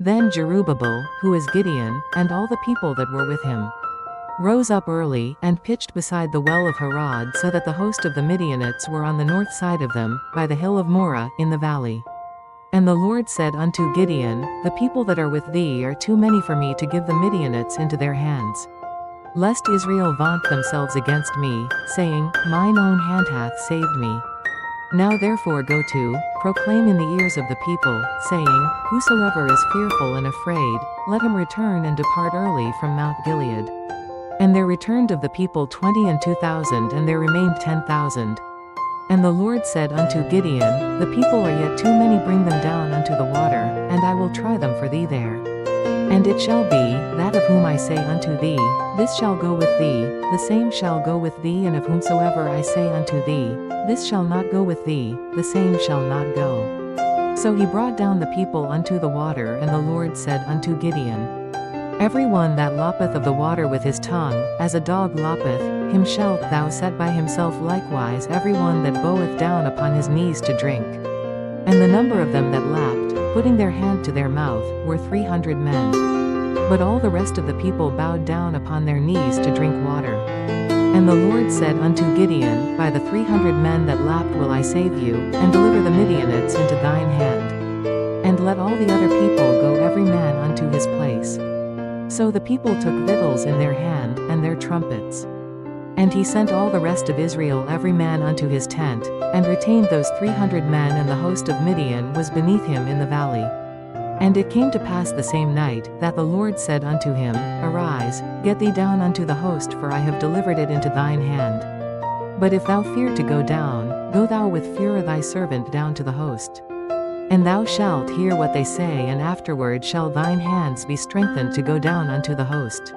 Then Jerubbaal, who is Gideon, and all the people that were with him, rose up early, and pitched beside the well of Harod, so that the host of the Midianites were on the north side of them, by the hill of Moreh, in the valley. And the Lord said unto Gideon, The people that are with thee are too many for me to give the Midianites into their hands, lest Israel vaunt themselves against me, saying, Mine own hand hath saved me. Now therefore go to, proclaim in the ears of the people, saying, Whosoever is fearful and afraid, let him return and depart early from Mount Gilead. And there returned of the people 22,000, and there remained 10,000. And the Lord said unto Gideon, The people are yet too many, bring them down unto the water, and I will try them for thee there. And it shall be, that of whom I say unto thee, This shall go with thee, the same shall go with thee, and of whomsoever I say unto thee, This shall not go with thee, the same shall not go. So he brought down the people unto the water, and the Lord said unto Gideon, Every one that loppeth of the water with his tongue, as a dog loppeth, him shalt thou set by himself likewise every one that boweth down upon his knees to drink. And the number of them that lapped, putting their hand to their mouth, were 300 men. But all the rest of the people bowed down upon their knees to drink water. And the Lord said unto Gideon, By the 300 men that lapped will I save you, and deliver the Midianites into thine hand. And let all the other people go every man unto his place. So the people took victuals in their hand, and their trumpets. And he sent all the rest of Israel every man unto his tent, and retained those 300 men, and the host of Midian was beneath him in the valley. And it came to pass the same night, that the Lord said unto him, Arise, get thee down unto the host, for I have delivered it into thine hand. But if thou fear to go down, go thou with Phurah thy servant down to the host. And thou shalt hear what they say, and afterward shall thine hands be strengthened to go down unto the host.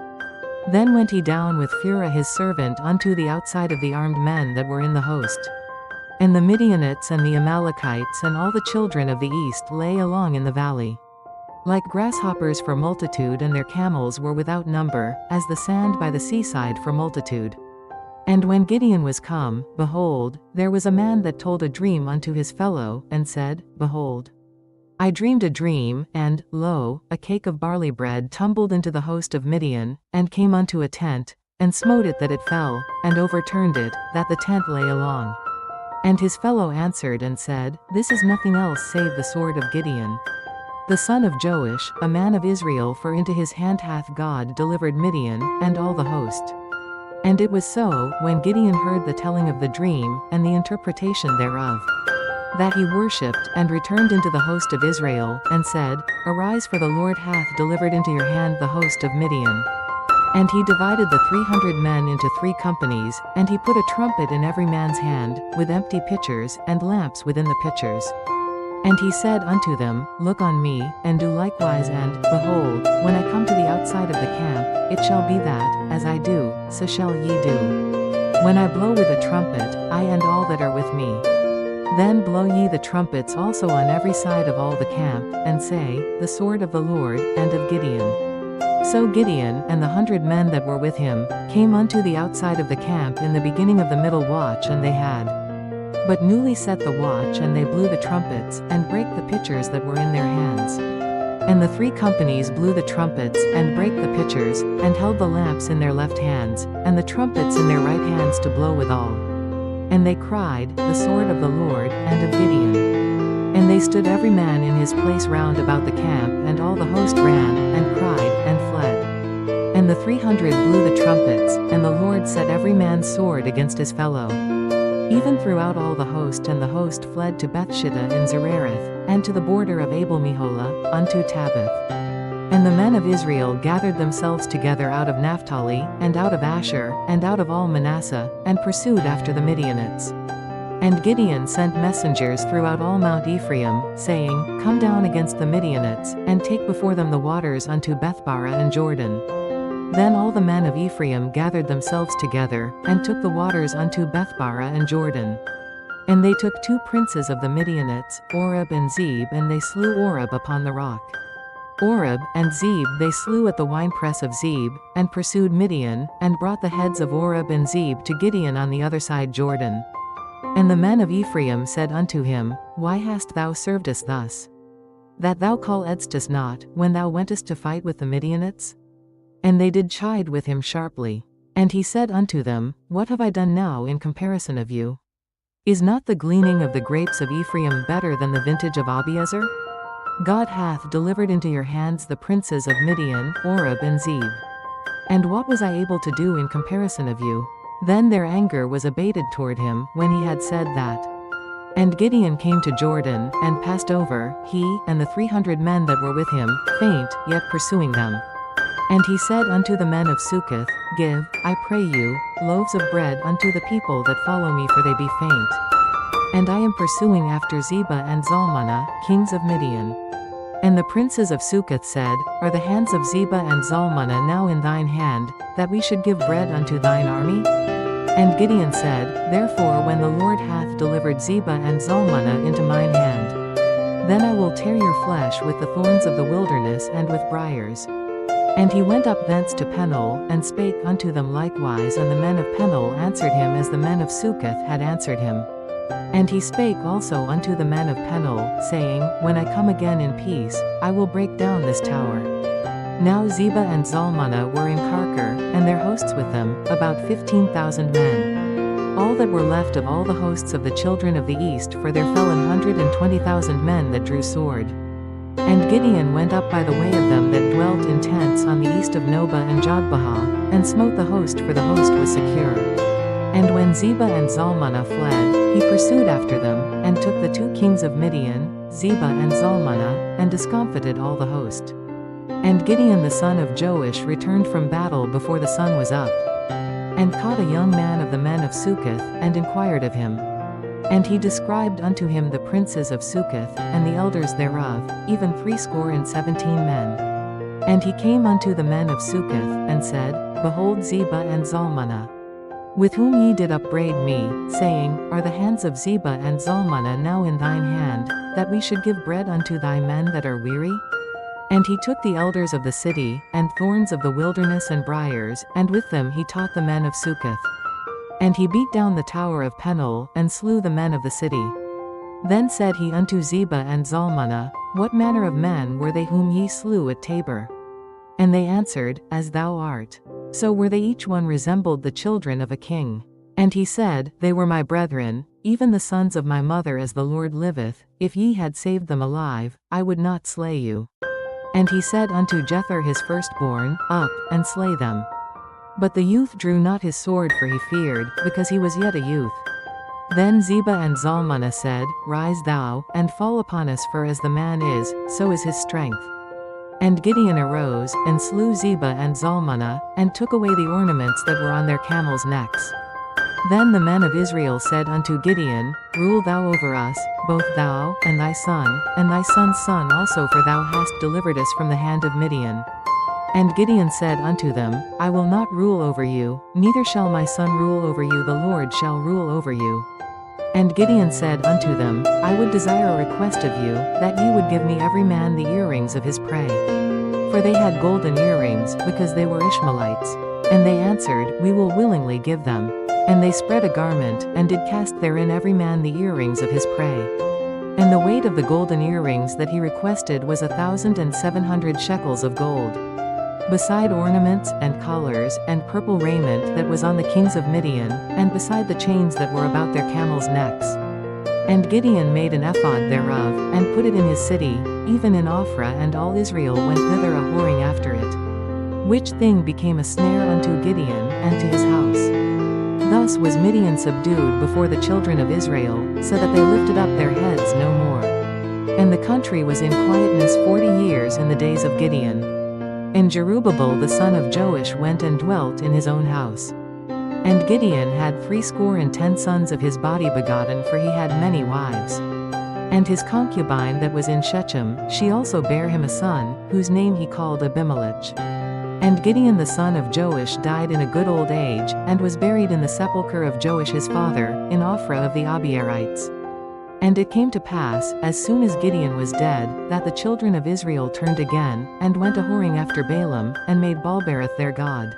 Then went he down with Phurah his servant unto the outside of the armed men that were in the host. And the Midianites and the Amalekites and all the children of the east lay along in the valley, like grasshoppers for multitude, and their camels were without number, as the sand by the seaside for multitude. And when Gideon was come, behold, there was a man that told a dream unto his fellow, and said, Behold, I dreamed a dream, and, lo, a cake of barley bread tumbled into the host of Midian, and came unto a tent, and smote it that it fell, and overturned it, that the tent lay along. And his fellow answered and said, This is nothing else save the sword of Gideon, the son of Joash, a man of Israel, for into his hand hath God delivered Midian, and all the host. And it was so, when Gideon heard the telling of the dream, and the interpretation thereof, that he worshipped, and returned into the host of Israel, and said, Arise, for the Lord hath delivered into your hand the host of Midian. And he divided the 300 men into 3 companies, and he put a trumpet in every man's hand, with empty pitchers, and lamps within the pitchers. And he said unto them, Look on me, and do likewise, and, behold, when I come to the outside of the camp, it shall be that, as I do, so shall ye do. When I blow with a trumpet, I and all that are with me. Then blow ye the trumpets also on every side of all the camp, and say, The sword of the Lord, and of Gideon. So Gideon, and the 100 men that were with him, came unto the outside of the camp in the beginning of the middle watch, and they had but newly set the watch, and they blew the trumpets, and brake the pitchers that were in their hands. And the 3 companies blew the trumpets, and brake the pitchers, and held the lamps in their left hands, and the trumpets in their right hands to blow withal. And they cried, The sword of the Lord, and of Gideon. And they stood every man in his place round about the camp, and all the host ran, and cried, and fled. And the 300 blew the trumpets, and the Lord set every man's sword against his fellow, even throughout all the host. And the host fled to Bethshittah in Zerereth, and to the border of Abel-meholah, unto Tabbath. And the men of Israel gathered themselves together out of Naphtali, and out of Asher, and out of all Manasseh, and pursued after the Midianites. And Gideon sent messengers throughout all Mount Ephraim, saying, Come down against the Midianites, and take before them the waters unto Bethbarah and Jordan. Then all the men of Ephraim gathered themselves together, and took the waters unto Bethbarah and Jordan. And they took 2 princes of the Midianites, Oreb and Zeb, and they slew Oreb upon the rock. Oreb and Zeb they slew at the winepress of Zeb, and pursued Midian, and brought the heads of Oreb and Zeb to Gideon on the other side Jordan. And the men of Ephraim said unto him, Why hast thou served us thus? that thou calledst us not, when thou wentest to fight with the Midianites? And they did chide with him sharply. And he said unto them, What have I done now in comparison of you? Is not the gleaning of the grapes of Ephraim better than the vintage of Abiezer? God hath delivered into your hands the princes of Midian, Oreb and Zeb. And what was I able to do in comparison of you? Then their anger was abated toward him, when he had said that. And Gideon came to Jordan, and passed over, he, and the 300 men that were with him, faint, yet pursuing them. And he said unto the men of Succoth, Give, I pray you, loaves of bread unto the people that follow me, for they be faint. And I am pursuing after Zebah and Zalmunna, kings of Midian. And the princes of Succoth said, Are the hands of Zebah and Zalmunna now in thine hand, that we should give bread unto thine army? And Gideon said, Therefore when the Lord hath delivered Zebah and Zalmunna into mine hand, then I will tear your flesh with the thorns of the wilderness and with briars. And he went up thence to Peniel, and spake unto them likewise, and the men of Peniel answered him as the men of Succoth had answered him. And he spake also unto the men of Peniel, saying, When I come again in peace, I will break down this tower. Now Zebah and Zalmunna were in Karkor, and their hosts with them, about 15,000 men. All that were left of all the hosts of the children of the east, for there fell 120,000 men that drew sword. And Gideon went up by the way of them that dwelt in tents on the east of Nobah and Jogbehah, and smote the host, for the host was secure. And when Zebah and Zalmunna fled, he pursued after them, and took the 2 kings of Midian, Zebah and Zalmunna, and discomfited all the host. And Gideon the son of Joash returned from battle before the sun was up, and caught a young man of the men of Succoth, and inquired of him. And he described unto him the princes of Succoth, and the elders thereof, even 70 men. And he came unto the men of Succoth, and said, Behold Zebah and Zalmunna, with whom ye did upbraid me, saying, Are the hands of Zebah and Zalmunna now in thine hand, that we should give bread unto thy men that are weary? And he took the elders of the city, and thorns of the wilderness and briars, and with them he taught the men of Succoth. And he beat down the tower of Peniel, and slew the men of the city. Then said he unto Zebah and Zalmunna, What manner of men were they whom ye slew at Tabor? And they answered, As thou art. So were they, each one resembled the children of a king. And he said, They were my brethren, even the sons of my mother, as the Lord liveth, if ye had saved them alive, I would not slay you. And he said unto Jether his firstborn, Up, and slay them. But the youth drew not his sword, for he feared, because he was yet a youth. Then Zebah and Zalmunna said, Rise thou, and fall upon us, for as the man is, so is his strength. And Gideon arose, and slew Zebah and Zalmunna, and took away the ornaments that were on their camels' necks. Then the men of Israel said unto Gideon, Rule thou over us, both thou, and thy son's son also, for thou hast delivered us from the hand of Midian. And Gideon said unto them, I will not rule over you, neither shall my son rule over you, the Lord shall rule over you. And Gideon said unto them, I would desire a request of you, that ye would give me every man the earrings of his prey. For they had golden earrings, because they were Ishmaelites. And they answered, We will willingly give them. And they spread a garment, and did cast therein every man the earrings of his prey. And the weight of the golden earrings that he requested was 1,700 shekels of gold, beside ornaments, and collars, and purple raiment that was on the kings of Midian, and beside the chains that were about their camels' necks. And Gideon made an ephod thereof, and put it in his city, even in Ophrah, and all Israel went thither a whoring after it. Which thing became a snare unto Gideon, and to his house. Thus was Midian subdued before the children of Israel, so that they lifted up their heads no more. And the country was in quietness 40 years in the days of Gideon. And Jerubbaal the son of Joash went and dwelt in his own house. And Gideon had 70 sons of his body begotten, for he had many wives. And his concubine that was in Shechem, she also bare him a son, whose name he called Abimelech. And Gideon the son of Joash died in a good old age, and was buried in the sepulchre of Joash his father, in Ophrah of the Abierites. And it came to pass, as soon as Gideon was dead, that the children of Israel turned again, and went a whoring after Balaam, and made Baalberith their god.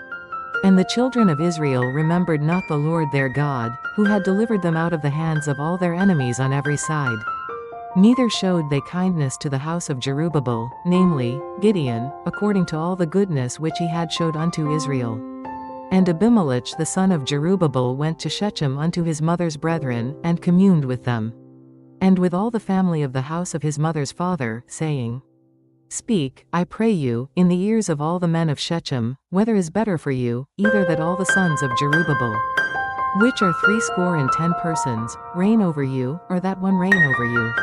And the children of Israel remembered not the Lord their God, who had delivered them out of the hands of all their enemies on every side. Neither showed they kindness to the house of Jerubbaal, namely, Gideon, according to all the goodness which he had showed unto Israel. And Abimelech the son of Jerubbaal went to Shechem unto his mother's brethren, and communed with them, and with all the family of the house of his mother's father, saying, Speak, I pray you, in the ears of all the men of Shechem, whether is better for you, either that all the sons of Jerubbaal, which are 60 persons, reign over you, or that one reign over you.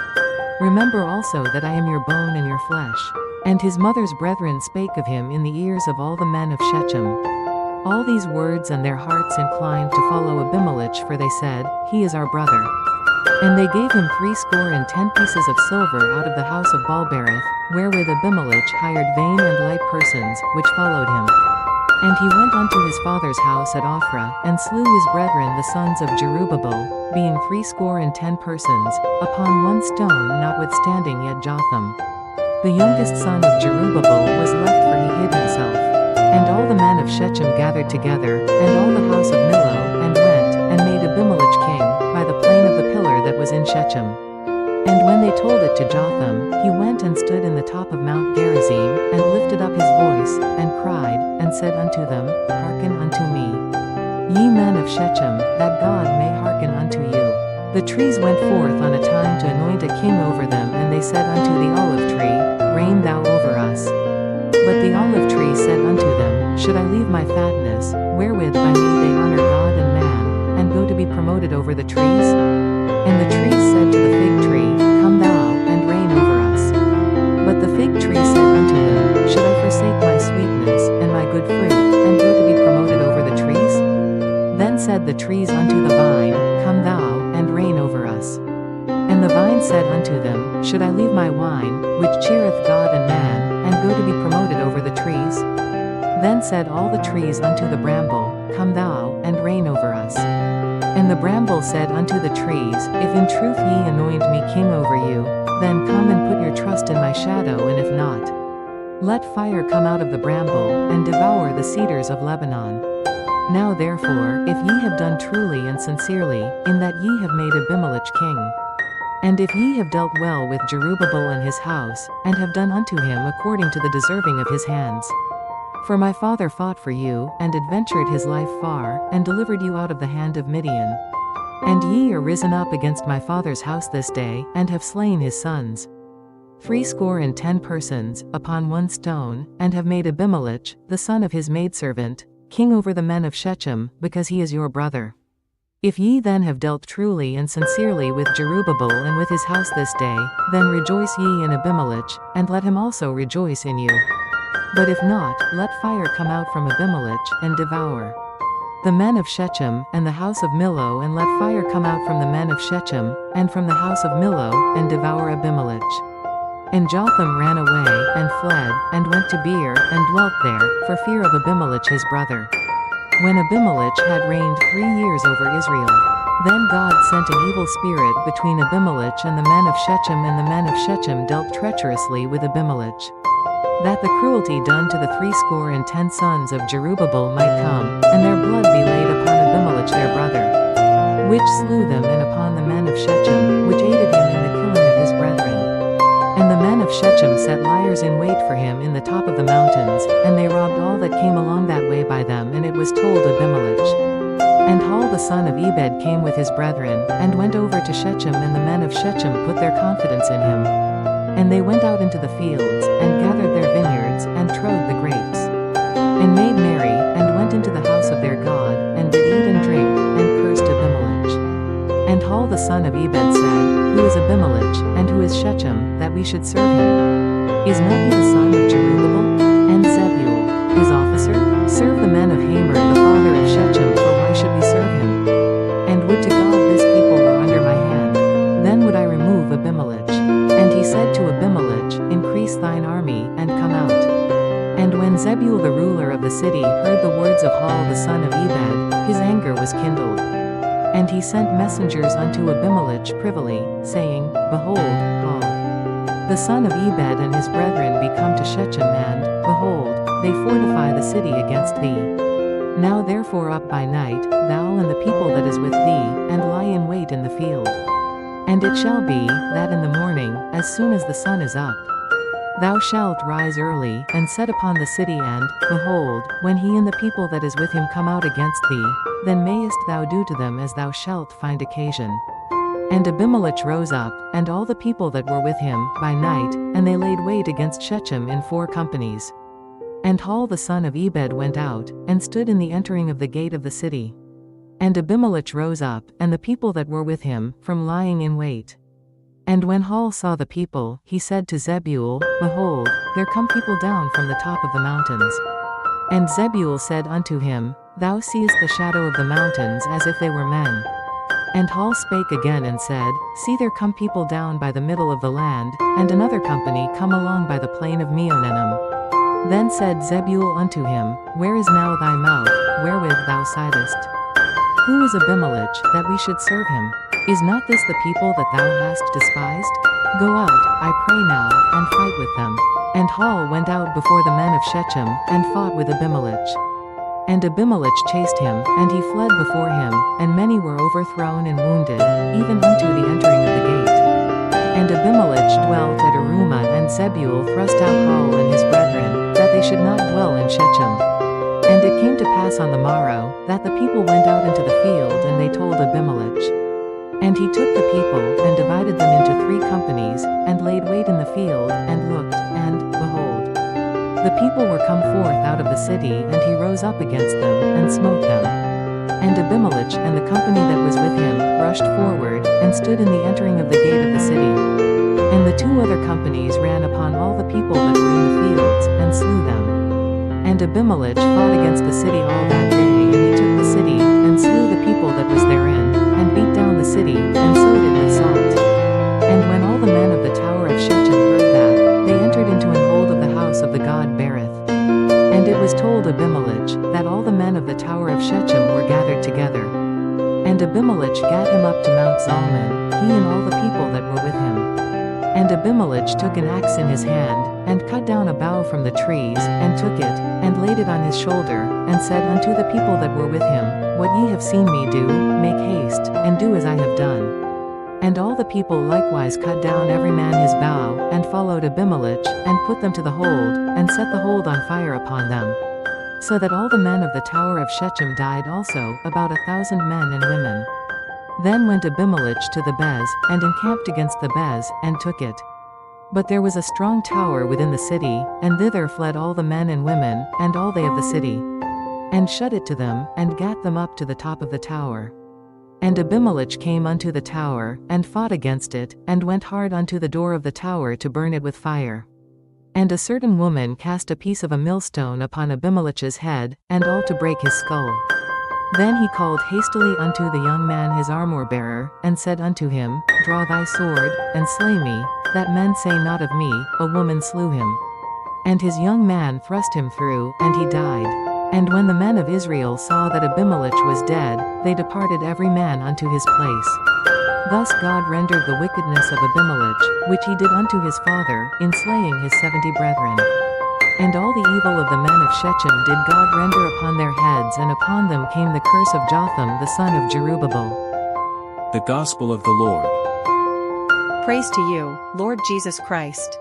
Remember also that I am your bone and your flesh. And his mother's brethren spake of him in the ears of all the men of Shechem all these words, and their hearts inclined to follow Abimelech, for they said, He is our brother. And they gave him 60 pieces of silver out of the house of Baalberith, wherewith Abimelech hired vain and light persons, which followed him. And he went unto his father's house at Ophrah, and slew his brethren the sons of Jerubbaal, being 60 persons, upon one stone, notwithstanding yet Jotham, the youngest son of Jerubbaal, was left, for he hid himself. And all the men of Shechem gathered together, and all the house of Millo, and went, and made Abimelech king, by the plain of the pillar that was in Shechem. And when they told it to Jotham, he went and stood in the top of Mount Gerizim, and lifted up his voice, and cried, and said unto them, Hearken unto me, ye men of Shechem, that God may hearken unto you. The trees went forth on a time to anoint a king over them, and they said unto the olive tree, Reign thou over us. But the olive tree said unto them, Should I leave my fatness, wherewith by me they honor God and man, and go to be promoted over the trees? And the trees said to the fig tree, Come thou, and reign over us. But the fig tree said unto them, Should I forsake my sweetness, and my good fruit, and go to be promoted over the trees? Then said the trees unto the vine, Come thou, and reign over us. And the vine said unto them, Should I leave my wine, which cheereth God and man, and go to be promoted over the trees? Then said all the trees unto the bramble, Come thou, and reign over us. And the bramble said unto the trees, If in truth ye anoint me king over you, then come and put your trust in my shadow, and if not, let fire come out of the bramble, and devour the cedars of Lebanon. Now therefore, if ye have done truly and sincerely, in that ye have made Abimelech king, and if ye have dealt well with Jerubbaal and his house, and have done unto him according to the deserving of his hands. For my father fought for you, and adventured his life far, and delivered you out of the hand of Midian. And ye are risen up against my father's house this day, and have slain his sons, 60 persons, upon one stone, and have made Abimelech, the son of his maidservant, king over the men of Shechem, because he is your brother. If ye then have dealt truly and sincerely with Jerubbaal and with his house this day, then rejoice ye in Abimelech, and let him also rejoice in you. But if not, let fire come out from Abimelech, and devour the men of Shechem, and the house of Millo, and let fire come out from the men of Shechem, and from the house of Millo, and devour Abimelech. And Jotham ran away, and fled, and went to Beer, and dwelt there, for fear of Abimelech his brother. When Abimelech had reigned 3 years over Israel, then God sent an evil spirit between Abimelech and the men of Shechem, and the men of Shechem dealt treacherously with Abimelech, that the cruelty done to the 60 sons of Jerubbaal might come, and their blood be laid upon Abimelech their brother, which slew them, and upon the men of Shechem, which aided him in the killing of his brethren. And the men of Shechem set liers in wait for him in the top of the mountains, and they robbed all that came along that way by them, and it was told Abimelech. And Hall the son of Ebed came with his brethren, and went over to Shechem, and the men of Shechem put their confidence in him. And they went out into the fields, and gathered their vineyards, and trode the grapes, and made merry, and went into the house of their God, and did eat and drink, and cursed Abimelech. And Hall the son of Ebed said, Who is Abimelech, and who is Shechem, that we should serve him? Is not he the son of Jerubbaal? And Zebul, his officer? Serve the men of Hamer the father of Shechem, for why should we serve him? And would to God this people were under my hand, then would I remove Abimelech. And he said to Abimelech, Increase thine army, and come out. And when Zebul the ruler of the city heard the words of Hall the son of Ebed, his anger was kindled. And he sent messengers unto Abimelech privily, saying, Behold, Hall the son of Ebed and his brethren be come to Shechem, and, behold, they fortify the city against thee. Now therefore up by night, thou and the people that is with thee, and lie in wait in the field. And it shall be, that in the morning, as soon as the sun is up, thou shalt rise early, and set upon the city, and, behold, when he and the people that is with him come out against thee, then mayest thou do to them as thou shalt find occasion. And Abimelech rose up, and all the people that were with him, by night, and they laid wait against Shechem in 4 companies. And Hall the son of Ebed went out, and stood in the entering of the gate of the city. And Abimelech rose up, and the people that were with him, from lying in wait. And when Hall saw the people, he said to Zebul, Behold, there come people down from the top of the mountains. And Zebul said unto him, Thou seest the shadow of the mountains as if they were men. And Hall spake again and said, See, there come people down by the middle of the land, and another company come along by the plain of Meonenim. Then said Zebul unto him, Where is now thy mouth, wherewith thou sidest? Who is Abimelech, that we should serve him? Is not this the people that thou hast despised? Go out, I pray now, and fight with them. And Hall went out before the men of Shechem, and fought with Abimelech. And Abimelech chased him, and he fled before him, and many were overthrown and wounded, even unto the entering of the gate. And Abimelech dwelt at Arumah, and Zebul thrust out Hall and his brethren, that they should not dwell in Shechem. And it came to pass on the morrow, that the people went out into the field, and they told Abimelech. And he took the people, and divided them into 3 companies, and laid wait in the field, and looked, and, behold, the people were come forth out of the city, and he rose up against them, and smote them. And Abimelech and the company that was with him rushed forward, and stood in the entering of the gate of the city. And the 2 other companies ran upon all the people that were in the fields, and slew them. And Abimelech fought against the city all that day, and he took the city, and slew the people that was therein, and beat down the city, and sowed it with salt. And when all the men of the tower of Shechem heard that, they entered into an hold of the house of the god Berith. And it was told Abimelech, that all the men of the tower of Shechem were gathered together. And Abimelech gat him up to Mount Zalmon, he and all the people that were with him. And Abimelech took an axe in his hand, and cut down a bough from the trees, and took it, and laid it on his shoulder, and said unto the people that were with him, What ye have seen me do, make haste, and do as I have done. And all the people likewise cut down every man his bough, and followed Abimelech, and put them to the hold, and set the hold on fire upon them. So that all the men of the tower of Shechem died also, about 1,000 men and women. Then went Abimelech to the Bez, and encamped against the Bez, and took it. But there was a strong tower within the city, and thither fled all the men and women, and all they of the city. And shut it to them, and gat them up to the top of the tower. And Abimelech came unto the tower, and fought against it, and went hard unto the door of the tower to burn it with fire. And a certain woman cast a piece of a millstone upon Abimelech's head, and all to break his skull. Then he called hastily unto the young man his armor-bearer, and said unto him, Draw thy sword, and slay me, that men say not of me, A woman slew him. And his young man thrust him through, and he died. And when the men of Israel saw that Abimelech was dead, they departed every man unto his place. Thus God rendered the wickedness of Abimelech, which he did unto his father, in slaying his 70 brethren. And all the evil of the men of Shechem did God render upon their heads, and upon them came the curse of Jotham the son of Jerubbaal. The Gospel of the Lord. Praise to you, Lord Jesus Christ.